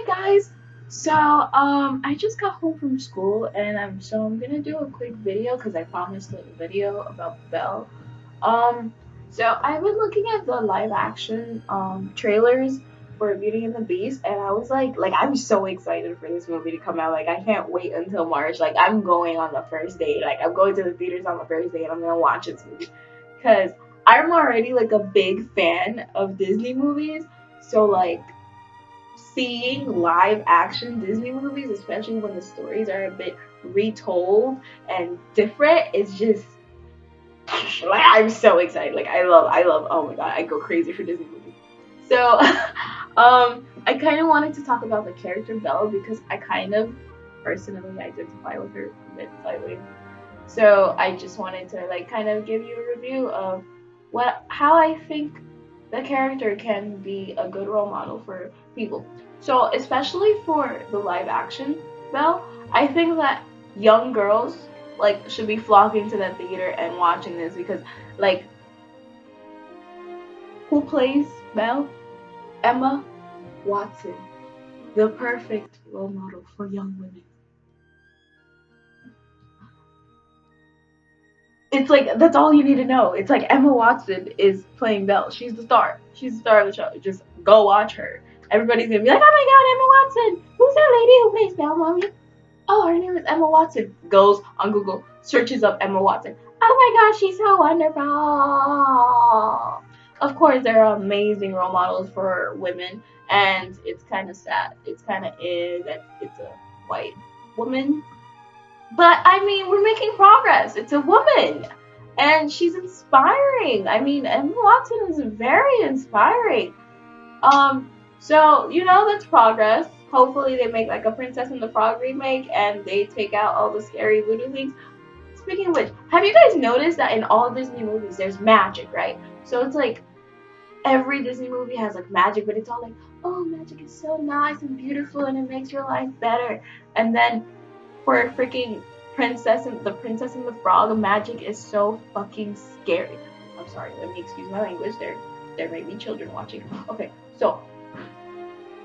Hi guys. I just got home from school and I'm gonna do a quick video because I promised a video about Belle. Um, I've been looking at the live action trailers for Beauty and the Beast, and I was like I'm so excited for this movie to come out. Like I can't wait until March. Like I'm going on the first day. Like I'm going to the theaters on the first day, and I'm gonna watch this movie because I'm already like a big fan of Disney movies. So like seeing live action Disney movies, especially when the stories are a bit retold and different, is just like I'm so excited. Like I love. Oh my god, I go crazy for Disney movies. So, I kind of wanted to talk about the character Belle because I kind of personally identify with her a bit slightly. So I just wanted to like kind of give you a review of how I think the character can be a good role model for people. So especially for the live action Belle, I think that young girls like should be flocking to the theater and watching this because like who plays Belle? Emma Watson, the perfect role model for young women. It's like that's all you need to know. It's like Emma Watson is playing Belle. She's the star. She's the star of the show. Just go watch her. Everybody's gonna be like, "Oh my God, Emma Watson! Who's that lady who plays Belle, mommy? Oh, her name is Emma Watson." Goes on Google, searches up Emma Watson. Oh my gosh, she's so wonderful. Of course, there are amazing role models for women, and it's kind of sad. It's kind of is that it's a white woman, but I mean, we're making progress. It's a woman, and she's inspiring. I mean, Emma Watson is very inspiring. That's progress. Hopefully, they make like a Princess and the Frog remake, and they take out all the scary voodoo things. Speaking of which, have you guys noticed that in all Disney movies there's magic, right? So it's like every Disney movie has like magic, but it's all like, oh, magic is so nice and beautiful, and it makes your life better. And then for freaking Princess and the Frog, magic is so fucking scary. I'm sorry, let me excuse my language. There may be children watching. Okay, so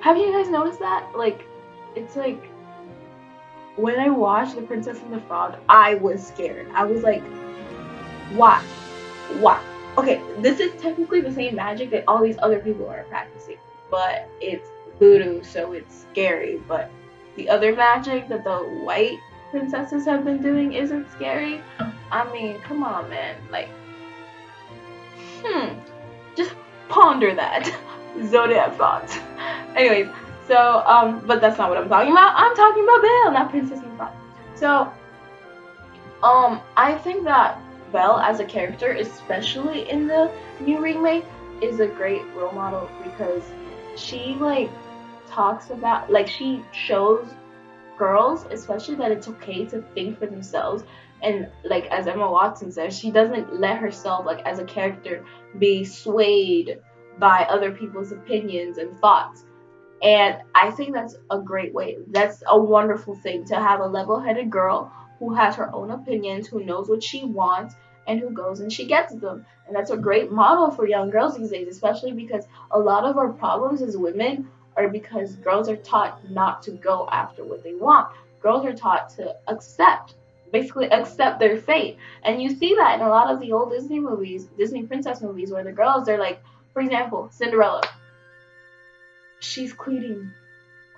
have you guys noticed that? Like, it's like when I watched The Princess and the Frog, I was scared. I was like, why? Why? Okay, this is technically the same magic that all these other people are practicing, but it's voodoo, so it's scary. But the other magic that the white princesses have been doing isn't scary. I mean, come on, man. Like, hmm, just ponder that. Zodiac thoughts. Anyways, but that's not what I'm talking about. I'm talking about Belle, not Princess and the Frog. So, I think that Belle as a character, especially in the new remake, is a great role model because she like talks about like she shows girls, especially that it's okay to think for themselves. And like as Emma Watson says, she doesn't let herself like as a character be swayed by other people's opinions and thoughts. And I think that's a great way. That's a wonderful thing to have a level headed girl who has her own opinions, who knows what she wants, and who goes and she gets them. And that's a great model for young girls these days, especially because a lot of our problems as women are because girls are taught not to go after what they want. Girls are taught to basically accept their fate. And you see that in a lot of the old Disney movies, Disney princess movies, where the girls are like, for example, Cinderella, she's cleaning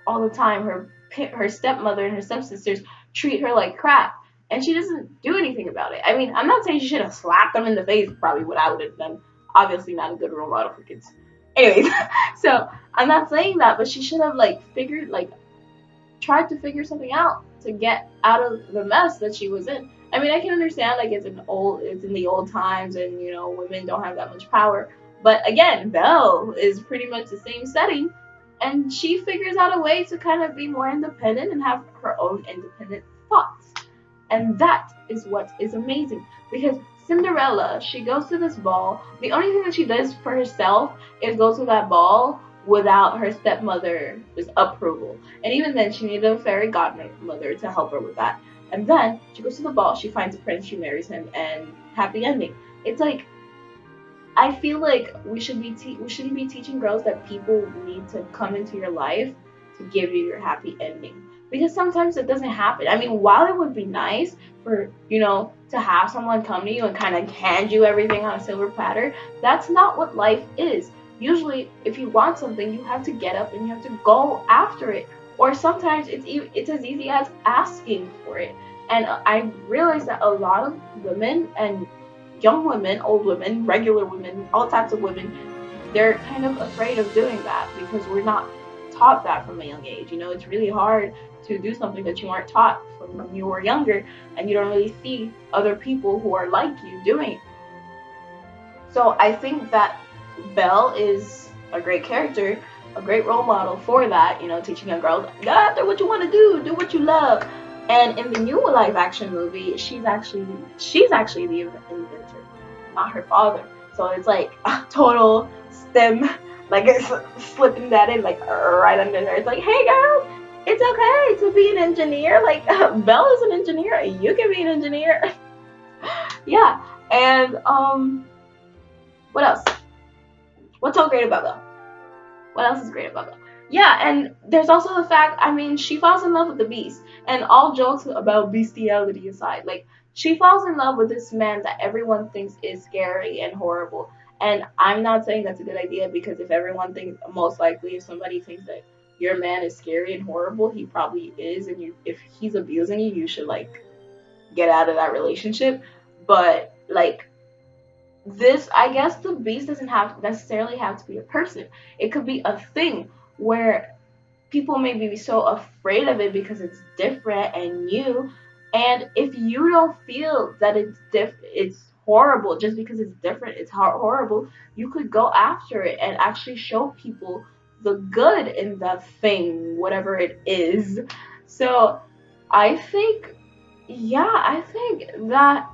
all the time. Her stepmother and her stepsisters treat her like crap, and she doesn't do anything about it. I mean, I'm not saying she should have slapped them in the face. Probably what I would have done. Obviously, not a good role model for kids. Anyways, so I'm not saying that, but she should have tried to figure something out to get out of the mess that she was in. I mean, I can understand like it's in the old times, and women don't have that much power. But again, Belle is pretty much the same setting, and she figures out a way to kind of be more independent and have her own independent thoughts. And that is what is amazing because Cinderella, she goes to this ball. The only thing that she does for herself is go to that ball without her stepmother's approval. And even then, she needed a fairy godmother to help her with that. And then she goes to the ball, she finds a prince, she marries him, and happy ending. It's like I feel like we shouldn't be teaching girls that people need to come into your life to give you your happy ending. Because sometimes it doesn't happen. I mean, while it would be nice for, to have someone come to you and kind of hand you everything on a silver platter, that's not what life is. Usually, if you want something, you have to get up and you have to go after it. Or sometimes it's as easy as asking for it. And I realized that a lot of women and young women, old women, regular women, all types of women, they're kind of afraid of doing that because we're not taught that from a young age. It's really hard to do something that you weren't taught from when you were younger, and you don't really see other people who are like you doing it. So I think that Belle is a great character, a great role model for that, teaching young girls, go after what you want to do what you love. And in the new live action movie, she's actually the inventor, not her father. So it's like a total STEM, like it's slipping that in like right under there. It's like, hey girl, it's okay to be an engineer. Like Belle is an engineer, you can be an engineer. Yeah, and what else? What's so great about Belle? What else is great about Belle? Yeah, and there's also the fact, I mean, she falls in love with the beast. And all jokes about bestiality aside, like, she falls in love with this man that everyone thinks is scary and horrible. And I'm not saying that's a good idea because if everyone thinks, most likely, if somebody thinks that your man is scary and horrible, he probably is. And if he's abusing you, you should, like, get out of that relationship. But, like, this, I guess the beast doesn't have necessarily have to be a person. It could be a thing where people may be so afraid of it because it's different and new. And if you don't feel that it's horrible just because it's different, it's horrible, you could go after it and actually show people the good in the thing, whatever it is. So I think, yeah, I think that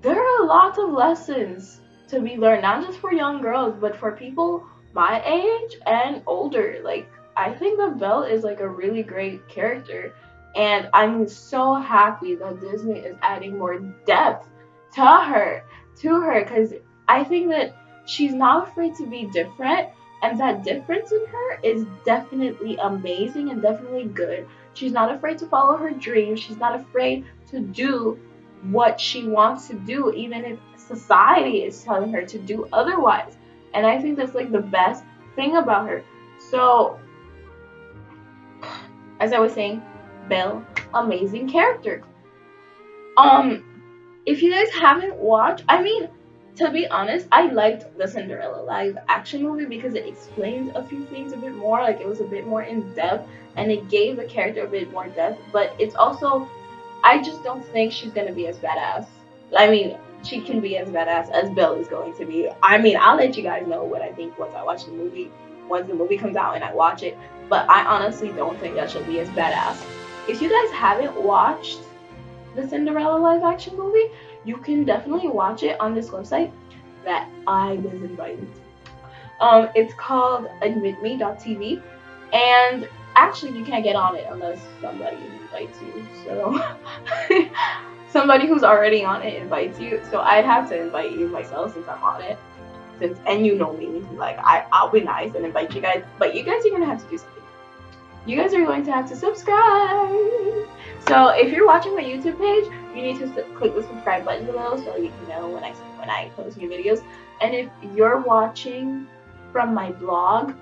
there are lots of lessons to be learned, not just for young girls, but for people my age and older. Like, I think that Belle is like a really great character, and I'm so happy that Disney is adding more depth to her, because I think that she's not afraid to be different, and that difference in her is definitely amazing and definitely good. She's not afraid to follow her dreams. She's not afraid to do what she wants to do, even if society is telling her to do otherwise. And I think that's like the best thing about her. So, as I was saying, Belle, amazing character. Um, if you guys haven't watched, I mean, to be honest, I liked the Cinderella live action movie because it explained a few things a bit more, like it was a bit more in depth, and it gave the character a bit more depth. But it's also, I just don't think she's gonna be as badass. I mean, she can be as badass as Belle is going to be. I mean, I'll let you guys know what I think once I watch the movie, once the movie comes out and I watch it. But I honestly don't think that she'll be as badass. If you guys haven't watched the Cinderella live action movie, you can definitely watch it on this website that I was invited to. It's called admitme.tv, and actually you can't get on it unless somebody invites you. So somebody who's already on it invites you. So I'd have to invite you myself since I'm on it. And you know me, like I'll be nice and invite you guys, but you guys are gonna have to do something. You guys are going to have to subscribe. So if you're watching my YouTube page, you need to click the subscribe button below so you can know when I post new videos. And if you're watching from my blog,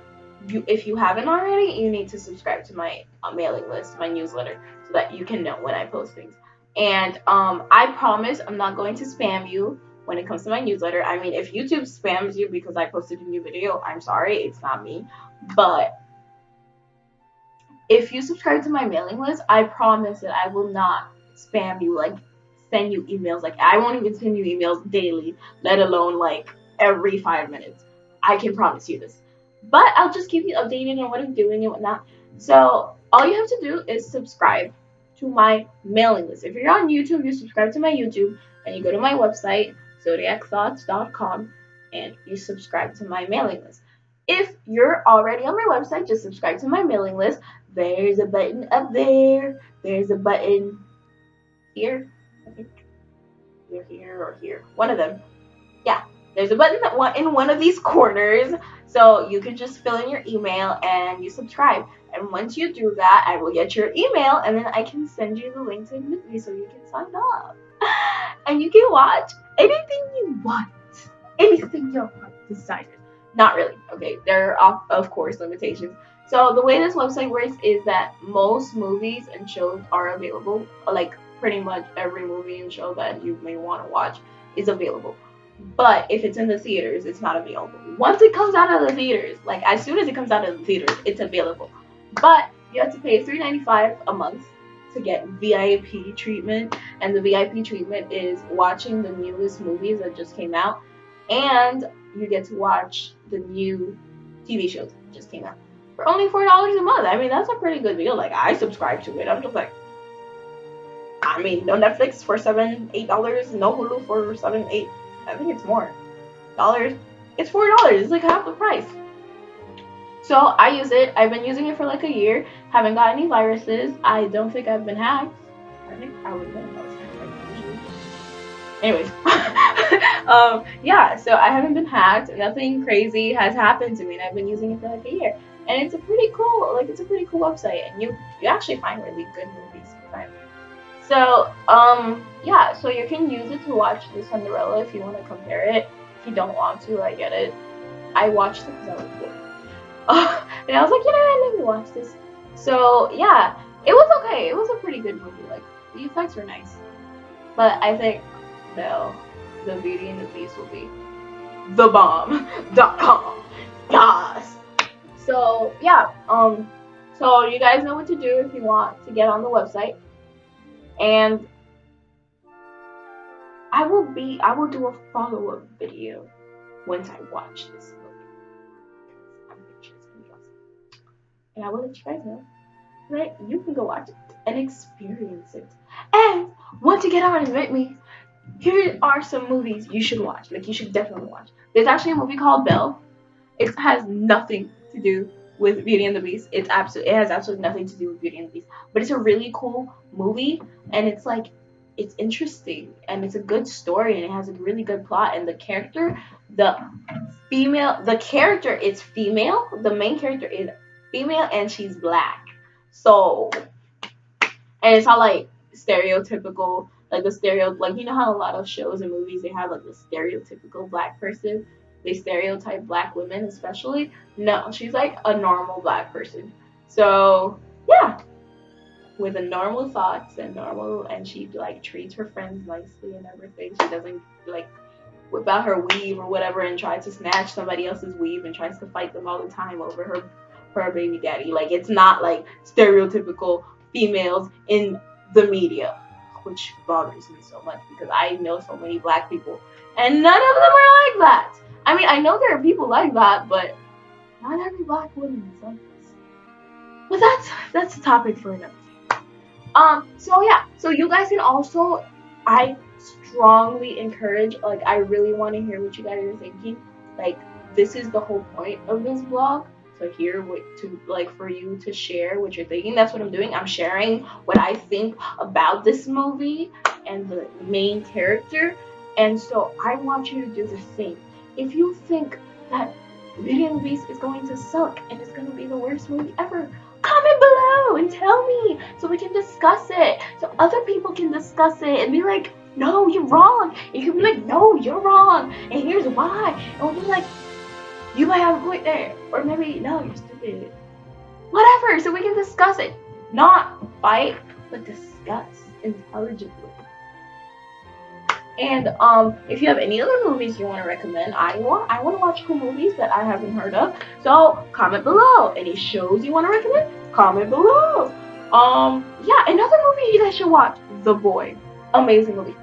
if you haven't already, you need to subscribe to my mailing list, my newsletter, so that you can know when I post things. And I promise I'm not going to spam you when it comes to my newsletter. I mean, if YouTube spams you because I posted a new video, I'm sorry, it's not me. But if you subscribe to my mailing list, I promise that I will not spam you, like send you emails. Like, I won't even send you emails daily, let alone like every 5 minutes. I can promise you this. But I'll just keep you updated on what I'm doing and whatnot. So all you have to do is subscribe to my mailing list. If you're on YouTube, you subscribe to my YouTube and you go to my website, zodiacthoughts.com, and you subscribe to my mailing list. If you're already on my website, just subscribe to my mailing list. There's a button up there. There's a button here. I think you're here or here. One of them. Yeah. There's a button that in one of these corners. So you can just fill in your email and you subscribe. And once you do that, I will get your email, and then I can send you the link to Admit so you can sign up. And you can watch anything you want. Anything your heart desires. Not really. Okay, there are, of course, limitations. So the way this website works is that most movies and shows are available. Like, pretty much every movie and show that you may want to watch is available. But if it's in the theaters, it's not available. Once it comes out of the theaters, like as soon as it comes out of the theaters, it's available. But you have to pay $3.95 a month to get VIP treatment, and the VIP treatment is watching the newest movies that just came out, and you get to watch the new TV shows that just came out for only $4 a month. I mean, that's a pretty good deal. Like, I subscribe to it. I'm just like, I mean, no Netflix for $7, $8, no Hulu for $7, $8. I think it's more dollars. It's $4. It's like half the price. So I use it. I've been using it for like a year. Haven't got any viruses. I don't think I've been hacked. I think I would know if I was hacked, like, usually. Anyways, yeah. So I haven't been hacked. Nothing crazy has happened to me, and I've been using it for like a year. And it's a pretty cool, website, and you actually find really good movies sometimes. So, yeah, so you can use it to watch the Cinderella if you want to compare it. If you don't want to, I get it. I watched it because I was bored. And I was like, let me watch this. So, yeah, it was okay. It was a pretty good movie. Like, the effects were nice. But I think, no, the Beauty and the Beast will be thebomb.com. Yes. So, yeah, so you guys know what to do if you want to get on the website. And I will do a follow-up video once I watch this movie. I'm pretty sure it's gonna be awesome. And I will let you guys know that you can go watch it and experience it. And once you get on and rate me, here are some movies you should watch. Like, you should definitely watch. There's actually a movie called Belle. It has nothing to do with Beauty and the Beast. It has absolutely nothing to do with Beauty and the Beast. But it's a really cool movie, and it's like, it's interesting, and it's a good story, and it has a really good plot. And the character is female. The main character is female, and she's black. So, and it's all like stereotypical, like like, you know how a lot of shows and movies, they have like the stereotypical black person. They stereotype black women, especially. No, she's like a normal black person. So, yeah, with a normal thoughts and she like treats her friends nicely and everything. She doesn't like whip out her weave or whatever and try to snatch somebody else's weave and tries to fight them all the time over her baby daddy. Like, it's not like stereotypical females in the media, which bothers me so much because I know so many black people and none of them are like that. I mean, I know there are people like that, but not every black woman is like this. But that's a topic for another day. So yeah, so you guys can also, I strongly encourage, like, I really want to hear what you guys are thinking. Like, this is the whole point of this vlog. So here, for you to share what you're thinking. That's what I'm doing. I'm sharing what I think about this movie and the main character. And so I want you to do the same. If you think that Beauty and the Beast is going to suck and it's going to be the worst movie ever, comment below and tell me so we can discuss it. So other people can discuss it and be like, no, you're wrong. And you can be like, no, you're wrong. And here's why. And we'll be like, you might have a point there. Or maybe, no, you're stupid. Whatever, so we can discuss it. Not fight, but discuss intelligently. And if you have any other movies you want to recommend, I want to watch cool movies that I haven't heard of. So comment below. Any shows you want to recommend? Comment below. Yeah, another movie you guys should watch, The Boy. Amazing movie.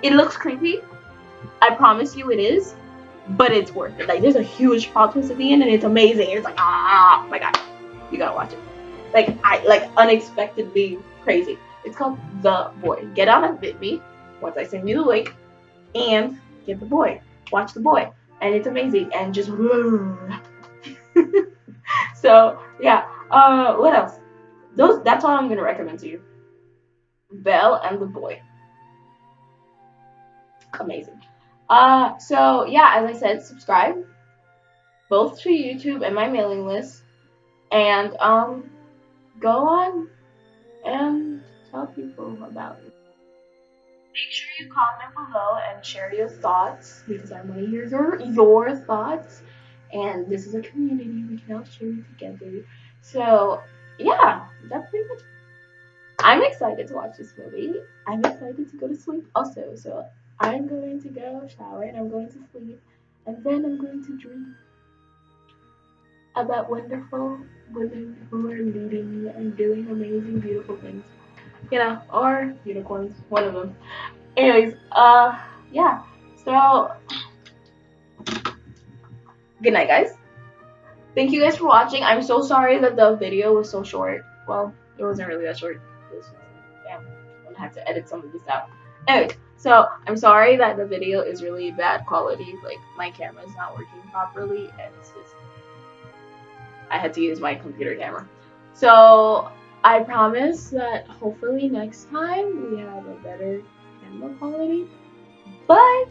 It looks creepy. I promise you it is, but it's worth it. Like, there's a huge plot twist at the end, and it's amazing. It's like, oh my god, you gotta watch it. Like unexpectedly crazy. It's called The Boy. Get on and bit me once I send you the link, and get The Boy. Watch The Boy, and it's amazing. And just so yeah. What else? That's all I'm gonna recommend to you. Belle and the Boy. Amazing. So yeah, as I said, subscribe both to YouTube and my mailing list, and go on and tell people about it. Make sure you comment below and share your thoughts because I want to hear your thoughts. And this is a community, we can all share it together. So, yeah, that's pretty much. I'm excited to watch this movie. I'm excited to go to sleep also. So, I'm going to go shower and I'm going to sleep. And then I'm going to dream about wonderful women who are leading me and doing amazing, beautiful things. You know, or unicorns, one of them. Anyways, yeah. So, good night, guys. Thank you guys for watching. I'm so sorry that the video was so short. Well, it wasn't really that short. It was just, damn, I'm gonna have to edit some of this out. Anyways, so I'm sorry that the video is really bad quality. Like, my camera is not working properly, and it's just, I had to use my computer camera. So, I promise that hopefully next time we have a better camera quality. But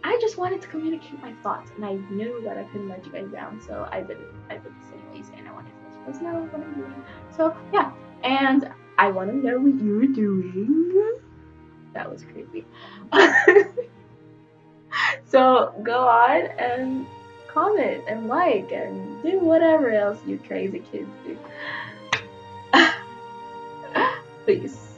I just wanted to communicate my thoughts, and I knew that I couldn't let you guys down, so I did it. I did this anyways, and I wanted to let you guys know what I'm doing. So yeah, and I want to know what you're doing. That was creepy. So go on and comment and like and do whatever else you crazy kids do. Peace.